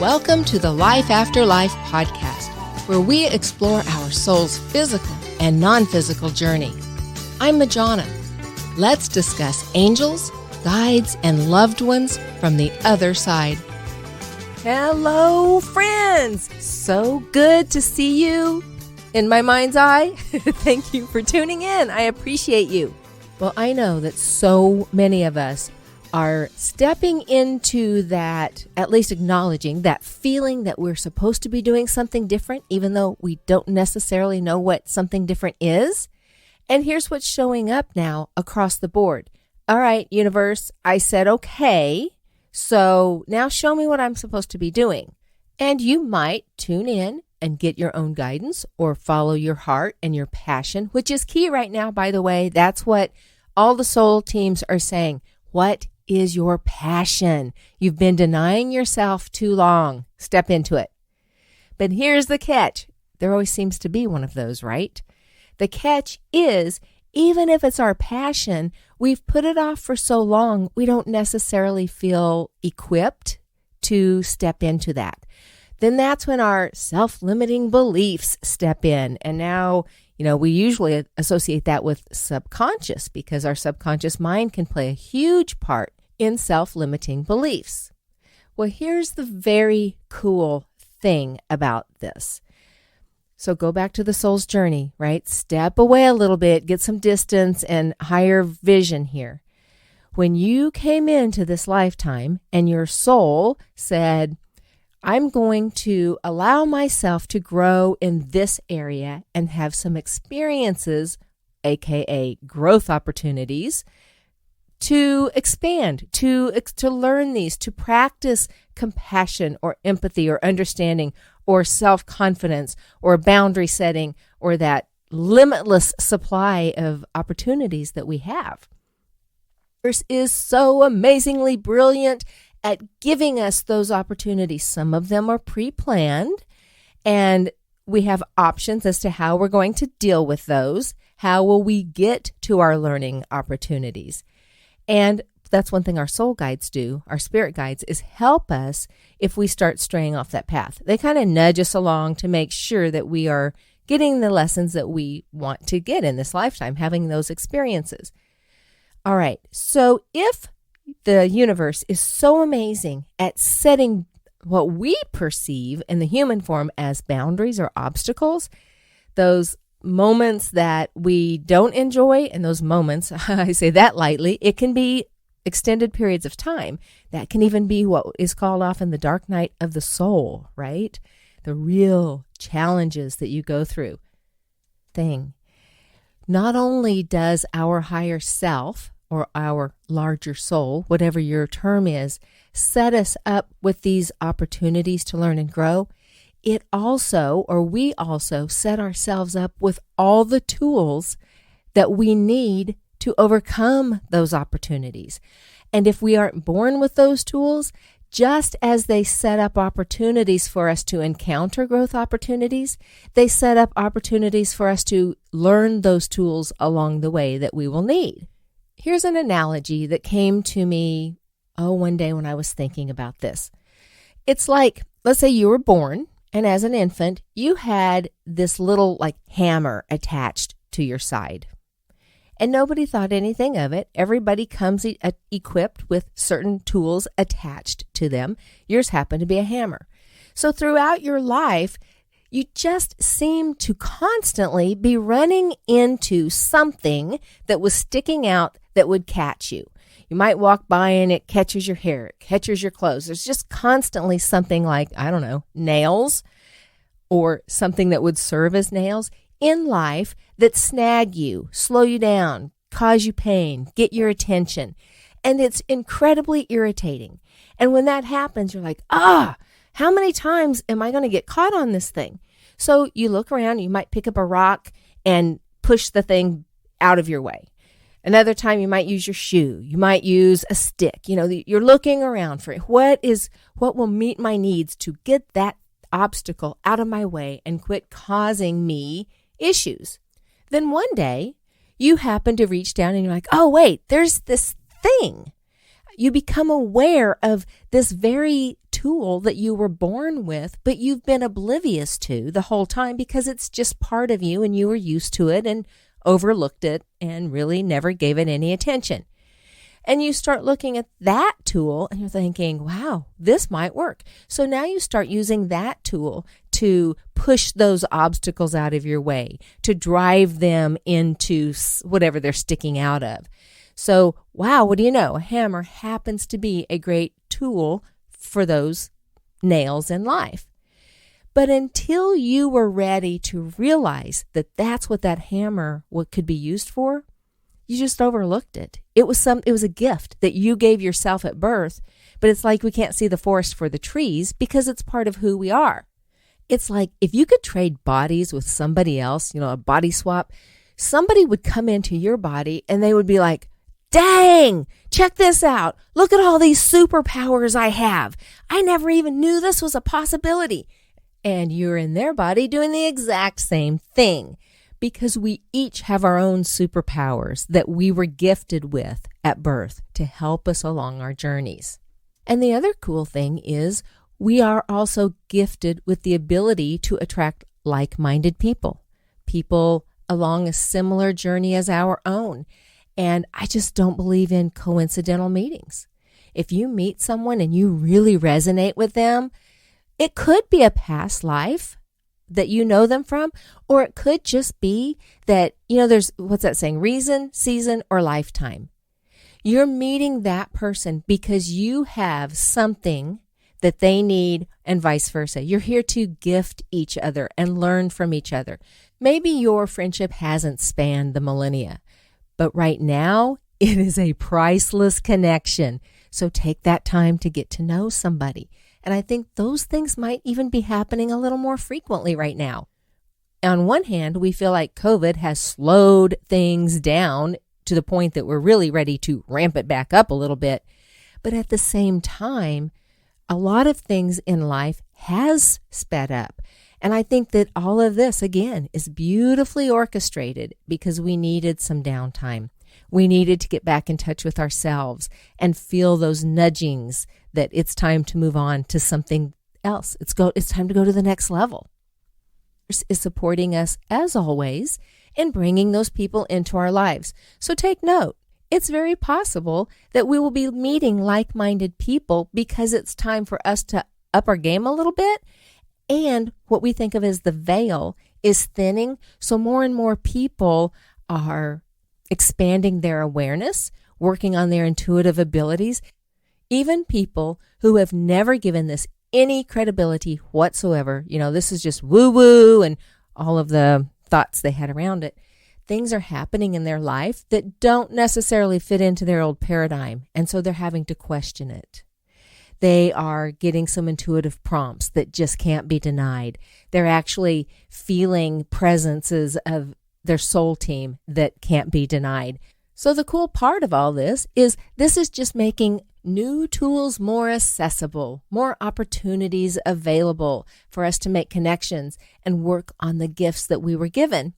Welcome to the Life After Life podcast, where we explore our soul's physical and non-physical journey. I'm Majana. Let's discuss angels, guides, and loved ones from the other side. Hello, friends! So good to see you in my mind's eye. Thank you for tuning in. I appreciate you. Well, I know that so many of us are stepping into that, at least acknowledging that feeling that we're supposed to be doing something different, even though we don't necessarily know what something different is. And here's what's showing up now across the board. All right, universe, I said okay, so now show me what I'm supposed to be doing. And you might tune in and get your own guidance or follow your heart and your passion, which is key right now, by the way. That's what all the soul teams are saying. What is your passion? You've been denying yourself too long. Step into it. But here's the catch. There always seems to be one of those, right? The catch is, even if it's our passion, we've put it off for so long, we don't necessarily feel equipped to step into that. Then that's when our self-limiting beliefs step in. And now, we usually associate that with subconscious because our subconscious mind can play a huge part in self-limiting beliefs. Well, here's the very cool thing about this. So go back to the soul's journey, right? Step away a little bit, get some distance and higher vision here. When you came into this lifetime and your soul said, I'm going to allow myself to grow in this area and have some experiences, aka growth opportunities, to expand, to learn these, to practice compassion or empathy or understanding or self-confidence or boundary setting or that limitless supply of opportunities that we have. This is so amazingly brilliant at giving us those opportunities. Some of them are pre-planned, and we have options as to how we're going to deal with those. How will we get to our learning opportunities? And that's one thing our soul guides do, our spirit guides, is help us if we start straying off that path. They kind of nudge us along to make sure that we are getting the lessons that we want to get in this lifetime, having those experiences. All right, so if the universe is so amazing at setting what we perceive in the human form as boundaries or obstacles, those moments that we don't enjoy, and those moments, I say that lightly, it can be extended periods of time. That can even be what is called often the dark night of the soul, right? The real challenges that you go through. Not only does our higher self or our larger soul, whatever your term is, set us up with these opportunities to learn and grow, we also set ourselves up with all the tools that we need to overcome those opportunities. And if we aren't born with those tools, just as they set up opportunities for us to encounter growth opportunities, they set up opportunities for us to learn those tools along the way that we will need. Here's an analogy that came to me, one day when I was thinking about this. It's like, let's say you were born, and as an infant, you had this little hammer attached to your side. And nobody thought anything of it. Everybody comes equipped with certain tools attached to them. Yours happened to be a hammer. So throughout your life, you just seem to constantly be running into something that was sticking out that would catch you. You might walk by and it catches your hair, it catches your clothes. There's just constantly something like, nails or something that would serve as nails in life that snag you, slow you down, cause you pain, get your attention. And it's incredibly irritating. And when that happens, you're like, how many times am I going to get caught on this thing? So you look around, you might pick up a rock and push the thing out of your way. Another time you might use your shoe. You might use a stick. You're looking around for what will meet my needs to get that obstacle out of my way and quit causing me issues. Then one day you happen to reach down and you're like, oh, wait, there's this thing. You become aware of this very tool that you were born with, but you've been oblivious to the whole time because it's just part of you and you were used to it and overlooked it and really never gave it any attention. And you start looking at that tool and you're thinking, wow, this might work. So now you start using that tool to push those obstacles out of your way, to drive them into whatever they're sticking out of. So, wow, what do you know? A hammer happens to be a great tool for those nails in life. But until you were ready to realize that that's what that hammer could be used for, you just overlooked it. It was a gift that you gave yourself at birth, but it's like we can't see the forest for the trees because it's part of who we are. It's like if you could trade bodies with somebody else, a body swap, somebody would come into your body and they would be like, dang, check this out. Look at all these superpowers I have. I never even knew this was a possibility. And you're in their body doing the exact same thing. Because we each have our own superpowers that we were gifted with at birth to help us along our journeys. And the other cool thing is we are also gifted with the ability to attract like-minded people along a similar journey as our own. And I just don't believe in coincidental meetings. If you meet someone and you really resonate with them, it could be a past life that you know them from, or it could just be that, there's, what's that saying? Reason, season, or lifetime. You're meeting that person because you have something that they need and vice versa. You're here to gift each other and learn from each other. Maybe your friendship hasn't spanned the millennia, but right now it is a priceless connection. So take that time to get to know somebody. And I think those things might even be happening a little more frequently right now. On one hand, we feel like COVID has slowed things down to the point that we're really ready to ramp it back up a little bit. But at the same time, a lot of things in life has sped up. And I think that all of this, again, is beautifully orchestrated because we needed some downtime. We needed to get back in touch with ourselves and feel those nudgings that it's time to move on to something else. It's time to go to the next level. Is supporting us, as always, in bringing those people into our lives. So take note. It's very possible that we will be meeting like-minded people because it's time for us to up our game a little bit. And what we think of as the veil is thinning. So more and more people are expanding their awareness, working on their intuitive abilities. Even people who have never given this any credibility whatsoever, this is just woo-woo and all of the thoughts they had around it. Things are happening in their life that don't necessarily fit into their old paradigm, and so they're having to question it. They are getting some intuitive prompts that just can't be denied. They're actually feeling presences of their soul team that can't be denied. So the cool part of all this is just making new tools more accessible, more opportunities available for us to make connections and work on the gifts that we were given.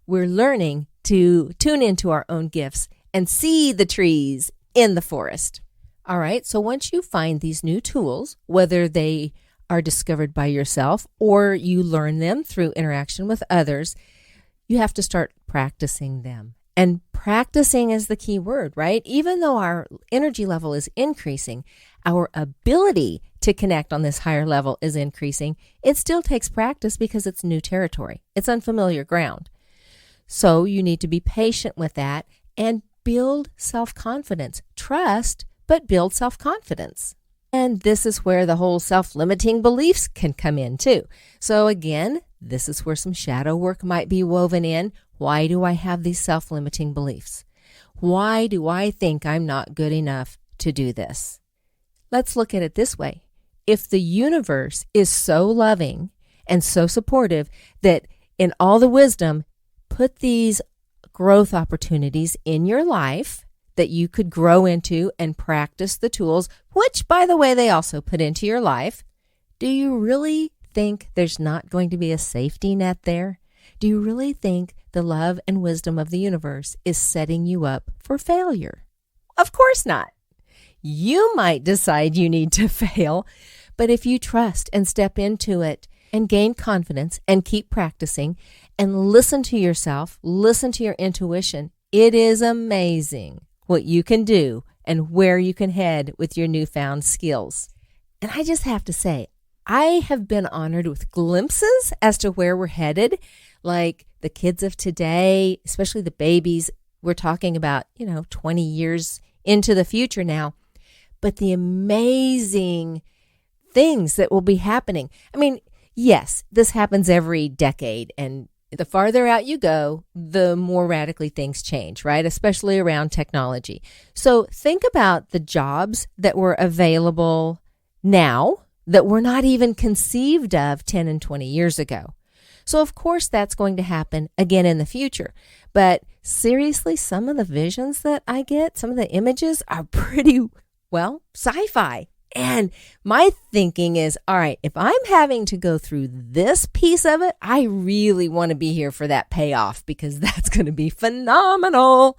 We're learning to tune into our own gifts and see the trees in the forest. All right, so once you find these new tools, whether they are discovered by yourself or you learn them through interaction with others, you have to start practicing them. And practicing is the key word, right? Even though our energy level is increasing, our ability to connect on this higher level is increasing. It still takes practice because it's new territory. It's unfamiliar ground. So you need to be patient with that and build self-confidence. Trust, but build self-confidence. And this is where the whole self-limiting beliefs can come in too. So again, this is where some shadow work might be woven in. Why do I have these self-limiting beliefs? Why do I think I'm not good enough to do this? Let's look at it this way. If the universe is so loving and so supportive that in all the wisdom, put these growth opportunities in your life that you could grow into and practice the tools, which, by the way, they also put into your life, do you really think there's not going to be a safety net there? Do you really think the love and wisdom of the universe is setting you up for failure? Of course not. You might decide you need to fail, but if you trust and step into it and gain confidence and keep practicing and listen to yourself, listen to your intuition, it is amazing what you can do and where you can head with your newfound skills. And I just have to say, I have been honored with glimpses as to where we're headed, like the kids of today, especially the babies. We're talking about, 20 years into the future now, but the amazing things that will be happening. I mean, yes, this happens every decade, and the farther out you go, the more radically things change, right? Especially around technology. So think about the jobs that were available now that were not even conceived of 10 and 20 years ago. So of course that's going to happen again in the future. But seriously, some of the visions that I get, some of the images are pretty, sci-fi. And my thinking is, all right, if I'm having to go through this piece of it, I really want to be here for that payoff because that's going to be phenomenal.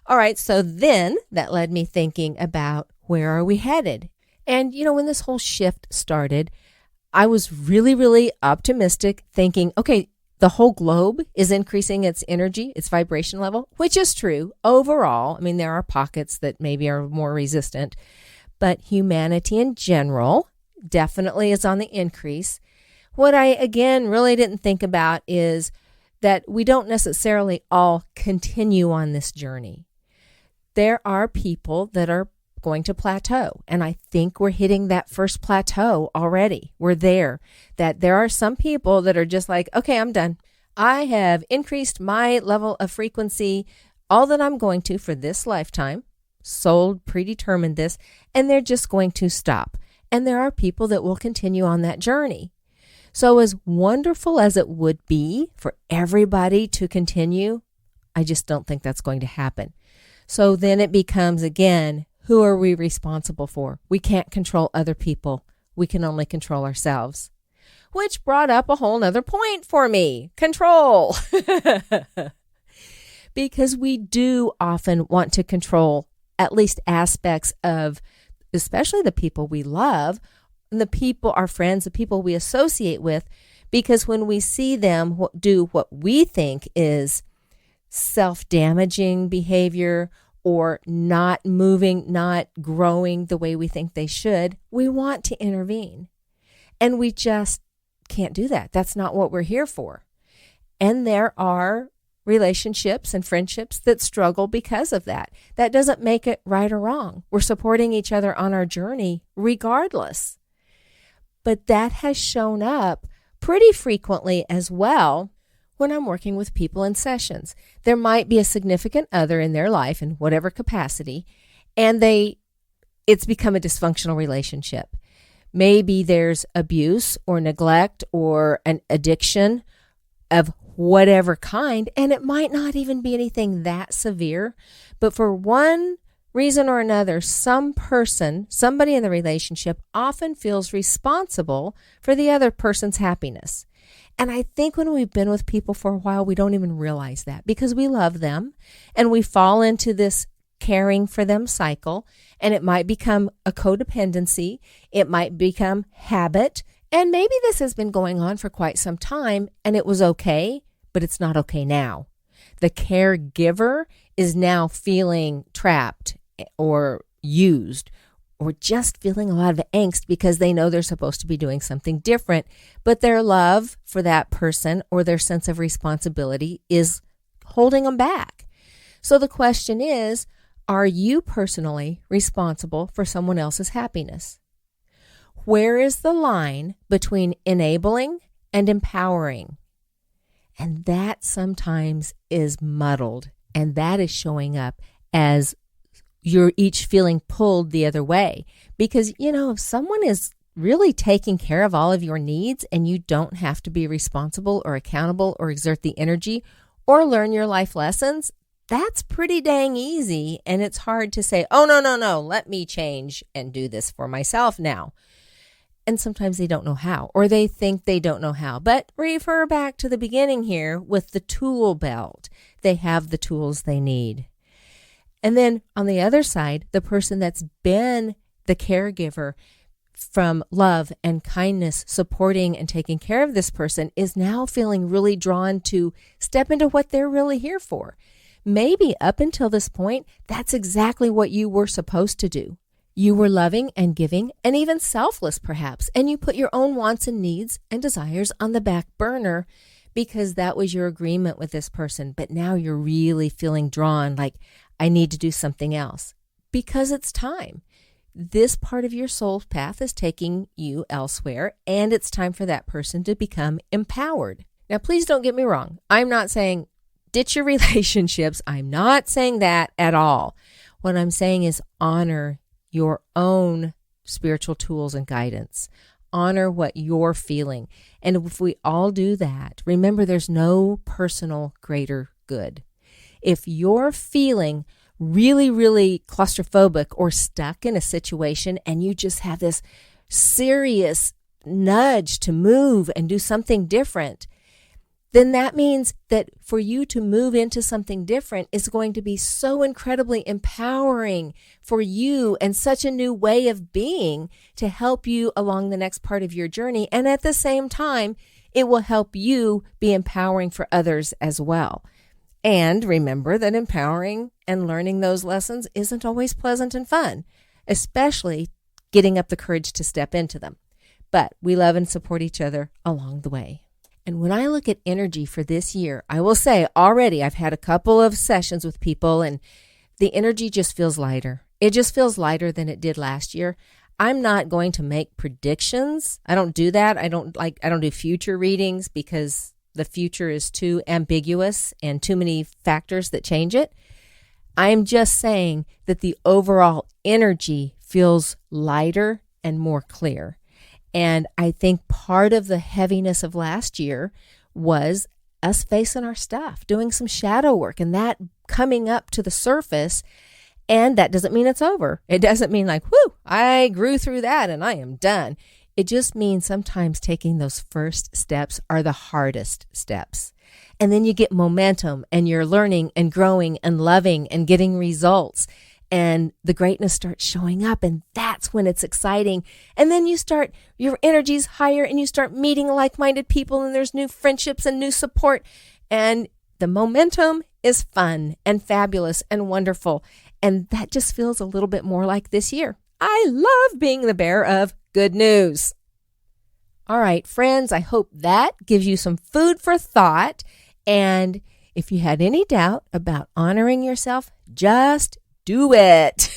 All right, so then that led me thinking about where are we headed? And, when this whole shift started, I was really, really optimistic, thinking, okay, the whole globe is increasing its energy, its vibration level, which is true overall. I mean, there are pockets that maybe are more resistant, but humanity in general definitely is on the increase. What I, again, really didn't think about is that we don't necessarily all continue on this journey. There are people that are going to plateau, and I think we're hitting that first plateau already. We're there. That there are some people that are just like, okay, I'm done. I have increased my level of frequency, all that I'm going to for this lifetime. Soul predetermined this, and they're just going to stop. And there are people that will continue on that journey. So as wonderful as it would be for everybody to continue, I just don't think that's going to happen. So then it becomes, again, who are we responsible for? We can't control other people. We can only control ourselves. Which brought up a whole nother point for me. Control. Because we do often want to control at least aspects of, especially the people we love, and the people, our friends, the people we associate with, because when we see them do what we think is self-damaging behavior or not moving, not growing the way we think they should, we want to intervene. And we just can't do that. That's not what we're here for. And there are relationships and friendships that struggle because of that. That doesn't make it right or wrong. We're supporting each other on our journey regardless. But that has shown up pretty frequently as well when I'm working with people in sessions. There might be a significant other in their life in whatever capacity, and it's become a dysfunctional relationship. Maybe there's abuse or neglect or an addiction of whatever kind, and it might not even be anything that severe, but for one reason or another, somebody in the relationship often feels responsible for the other person's happiness. And I think when we've been with people for a while, we don't even realize that because we love them and we fall into this caring for them cycle, and it might become a codependency. It might become habit. And maybe this has been going on for quite some time and it was okay, but it's not okay now. The caregiver is now feeling trapped or used, or just feeling a lot of angst because they know they're supposed to be doing something different, but their love for that person or their sense of responsibility is holding them back. So the question is, are you personally responsible for someone else's happiness? Where is the line between enabling and empowering? And that sometimes is muddled, and that is showing up as you're each feeling pulled the other way. Because, if someone is really taking care of all of your needs and you don't have to be responsible or accountable or exert the energy or learn your life lessons, that's pretty dang easy. And it's hard to say, oh, no, let me change and do this for myself now. And sometimes they don't know how, or they think they don't know how. But refer back to the beginning here with the tool belt. They have the tools they need. And then on the other side, the person that's been the caregiver from love and kindness, supporting and taking care of this person, is now feeling really drawn to step into what they're really here for. Maybe up until this point, that's exactly what you were supposed to do. You were loving and giving and even selfless perhaps, and you put your own wants and needs and desires on the back burner because that was your agreement with this person. But now you're really feeling drawn, like, I need to do something else because it's time. This part of your soul's path is taking you elsewhere, and it's time for that person to become empowered. Now, please don't get me wrong. I'm not saying ditch your relationships. I'm not saying that at all. What I'm saying is honor your own spiritual tools and guidance. Honor what you're feeling. And if we all do that, remember there's no personal greater good. If you're feeling really, really claustrophobic or stuck in a situation and you just have this serious nudge to move and do something different, then that means that for you to move into something different is going to be so incredibly empowering for you and such a new way of being to help you along the next part of your journey. And at the same time, it will help you be empowering for others as well. And remember that empowering and learning those lessons isn't always pleasant and fun, especially getting up the courage to step into them. But we love and support each other along the way. And when I look at energy for this year, I will say already I've had a couple of sessions with people and the energy just feels lighter. It just feels lighter than it did last year. I'm not going to make predictions. I don't do that. I don't do future readings because the future is too ambiguous and too many factors that change it. I'm just saying that the overall energy feels lighter and more clear. And I think part of the heaviness of last year was us facing our stuff, doing some shadow work, and that coming up to the surface. And that doesn't mean it's over. It doesn't mean like, whoo, I grew through that and I am done. It just means sometimes taking those first steps are the hardest steps. And then you get momentum and you're learning and growing and loving and getting results. And the greatness starts showing up, and that's when it's exciting. And then your energy's higher and you start meeting like-minded people, and there's new friendships and new support. And the momentum is fun and fabulous and wonderful. And that just feels a little bit more like this year. I love being the bearer of good news. All right, friends, I hope that gives you some food for thought. And if you had any doubt about honoring yourself, just do it.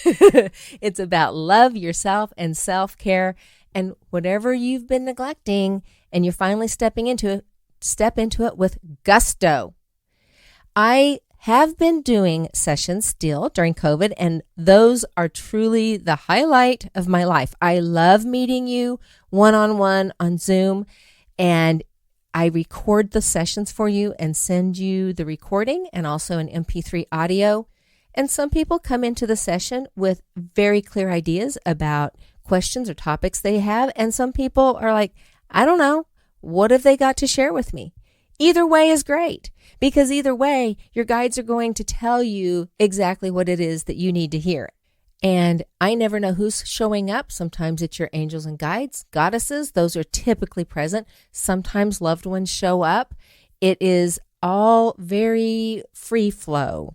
It's about love yourself and self-care, and whatever you've been neglecting and you're finally stepping into it, step into it with gusto. I have been doing sessions still during COVID, and those are truly the highlight of my life. I love meeting you one-on-one on Zoom, and I record the sessions for you and send you the recording and also an MP3 audio. And some people come into the session with very clear ideas about questions or topics they have. And some people are like, I don't know, what have they got to share with me? Either way is great, because either way, your guides are going to tell you exactly what it is that you need to hear. And I never know who's showing up. Sometimes it's your angels and guides, goddesses. Those are typically present. Sometimes loved ones show up. It is all very free flow.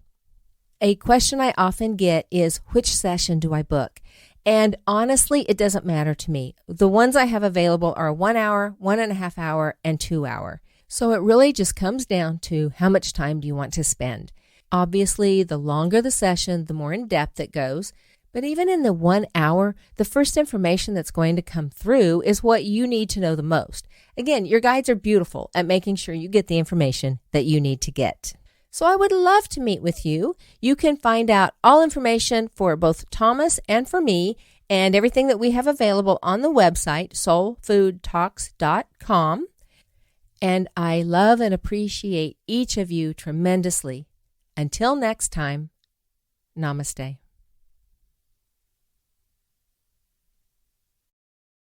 A question I often get is, which session do I book? And honestly, it doesn't matter to me. The ones I have available are 1 hour, 1.5 hour, and 2 hour. So it really just comes down to how much time do you want to spend. Obviously, the longer the session, the more in depth it goes. But even in the 1 hour, the first information that's going to come through is what you need to know the most. Again, your guides are beautiful at making sure you get the information that you need to get. So I would love to meet with you. You can find out all information for both Thomas and for me and everything that we have available on the website, soulfoodtalks.com. And I love and appreciate each of you tremendously. Until next time, namaste.